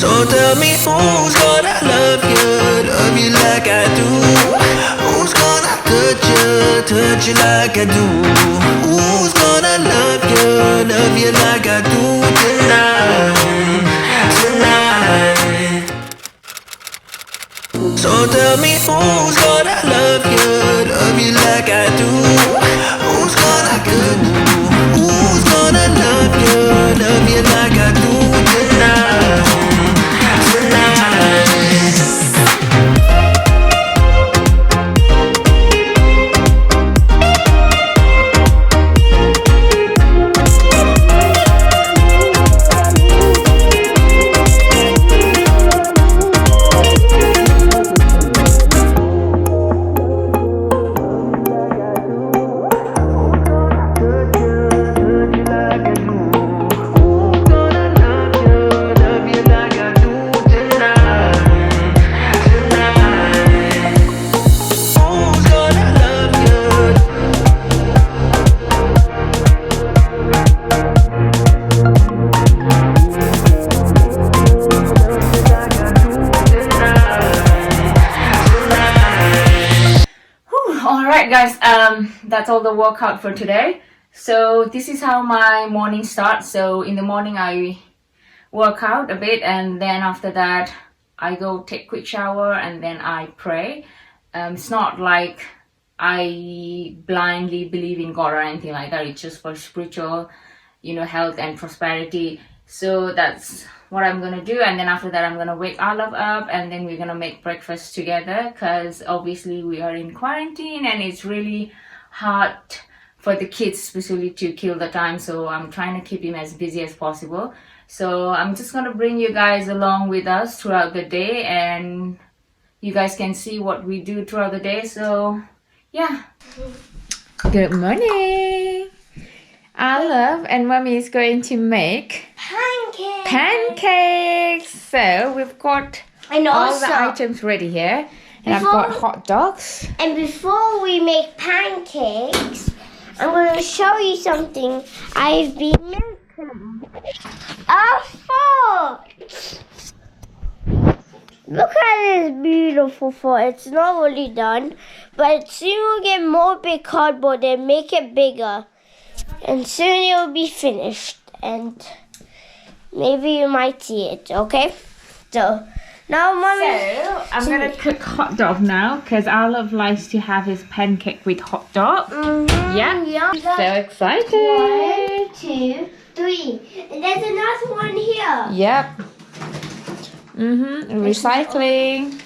So tell me who's gonna love you like I do? Who's gonna touch you like I do? Who's gonna love you like I do tonight, tonight? So tell me who's gonna love you like I do? Who's gonna who's gonna love you like I do tonight, tonight? Alright guys, that's all the workout for today. So this is how my morning starts. So in the morning I work out a bit, and then after that I go take a quick shower and then I pray. It's not like I blindly believe in God or anything like that. It's just for spiritual, health and prosperity. So that's what I'm gonna do, and then after that I'm gonna wake Olive up, and then we're gonna make breakfast together, because obviously we are in quarantine and it's really hard for the kids especially to kill the time. So I'm trying to keep him as busy as possible. So I'm just gonna bring you guys along with us throughout the day, and you guys can see what we do throughout the day. So yeah, good morning. Olive and Mommy is going to make pancakes. So we've got all the items ready here, and I've got hot dogs. And before we make pancakes, I'm going to show you something I've been making. A fort. Look at this beautiful fort. It's not really done, but soon we'll get more big cardboard and make it bigger. And soon it will be finished, and maybe you might see it, okay? So, now Mommy... So, I'm going to cook hot dog now, because Olive likes to have his pancake with hot dog. Yeah. So excited. 1, 2, 3. And there's another one here. Yep. Recycling.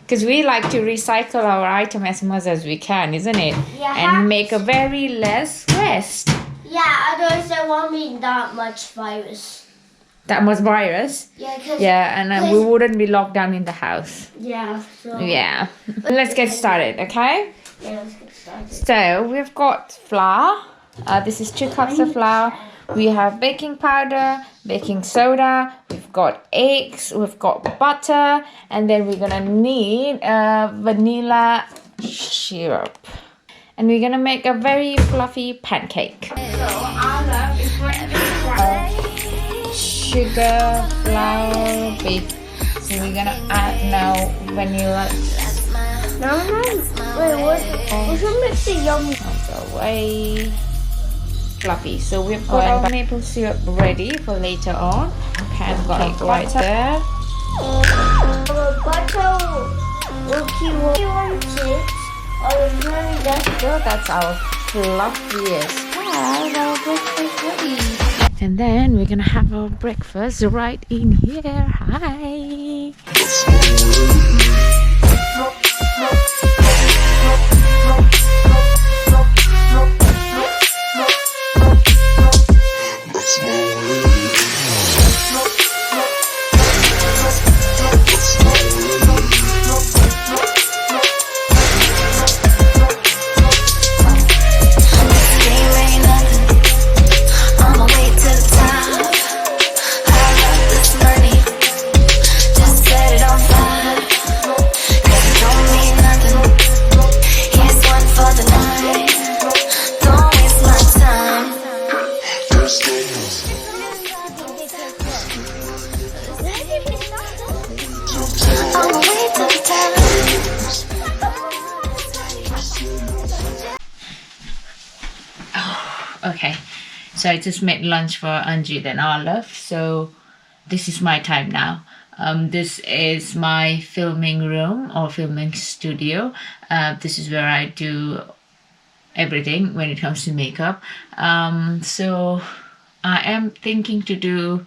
Because we like to recycle our item as much as we can, isn't it? Yeah. And make a very less waste. Yeah, otherwise there won't be that much virus. That much virus? Yeah, and we wouldn't be locked down in the house. Yeah. So. Yeah. Let's get started, okay? Yeah, let's get started. So, we've got flour. This is 2 cups of flour. We have baking powder, baking soda, we've got eggs, we've got butter, and then we're gonna need vanilla syrup. And we're gonna make a very fluffy pancake. So Olive is going to sugar, flour, beef. So we're gonna add now vanilla. No. Wait, what? We should mix it yummy. Away. Fluffy. So we've got our maple syrup ready for later on. Pancake right there. Butter will keep on chips. So that's our fluffiest part. Our breakfast ready. And then we're gonna have our breakfast right in here. Hi. Okay, so I just made lunch for Anjit and Olive. So this is my time now. This is my filming room or filming studio. This is where I do everything when it comes to makeup. So I am thinking to do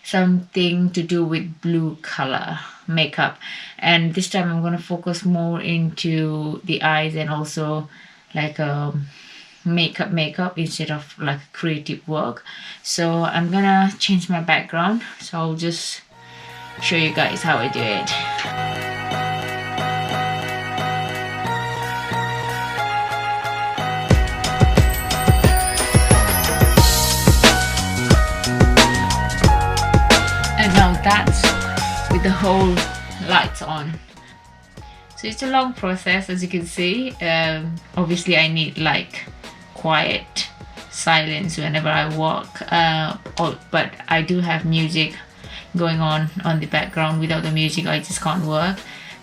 something to do with blue color makeup, and this time I'm going to focus more into the eyes and also like makeup instead of like creative work. So I'm gonna change my background, so I'll just show you guys how I do it. And now that's with the whole lights on. So it's a long process, as you can see. Obviously I need like quiet silence whenever I walk, but I do have music going on the background. Without the music I just can't work.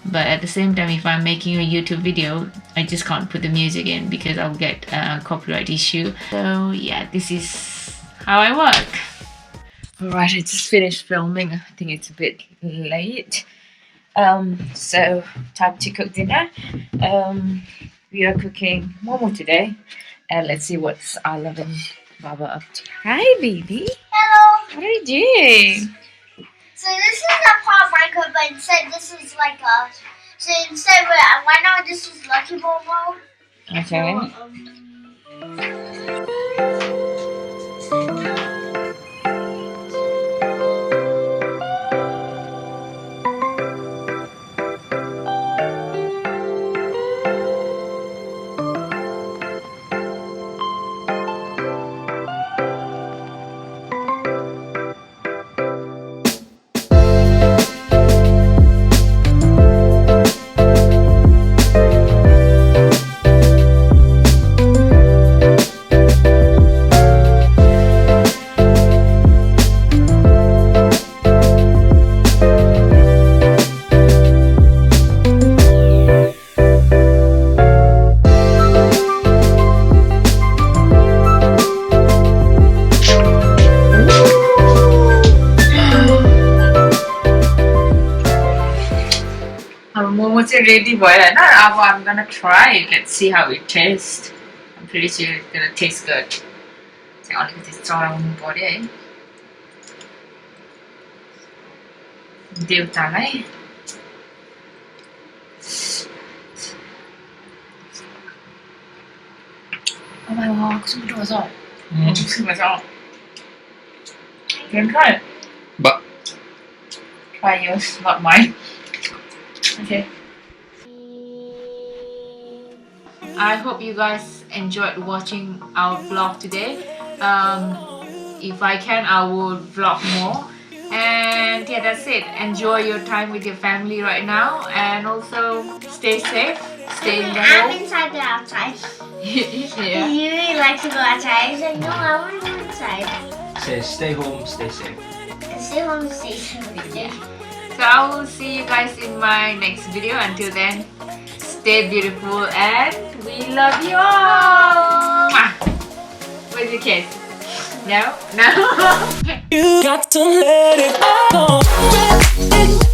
But at the same time, if I'm making a YouTube video, I just can't put the music in because I'll get a copyright issue. So yeah, this is how I work. Alright, I just finished filming. I think it's a bit late. So time to cook dinner. We are cooking Momo today. And let's see what's Olive and Baba up to. Hi baby. Hello. What are you doing? So this is a part of Minecraft, but instead this is like a. So instead, right now this is Lucky Ball mode. Okay. Momo's ready boy. Now I'm gonna try it. Let's see how it tastes. I'm pretty sure it's gonna taste good. Saya only kita seorang mumpur dia. Dia utalai. Oh my god, aku suka dosa. Aku suka dosa. Can try it. But Try yours, not mine. Okay. I hope you guys enjoyed watching our vlog today. If I can, I will vlog more. And yeah, that's it. Enjoy your time with your family right now, and also stay safe. Stay in the I'm home. inside the outside. Yeah. You really like to go outside. He's like, no, I want to go inside. says stay home, stay safe. Stay home, stay safe. So I will see you guys in my next video. Until then, stay beautiful and we love you all. Mwah. Where's your kiss? No? No? You got to let it go.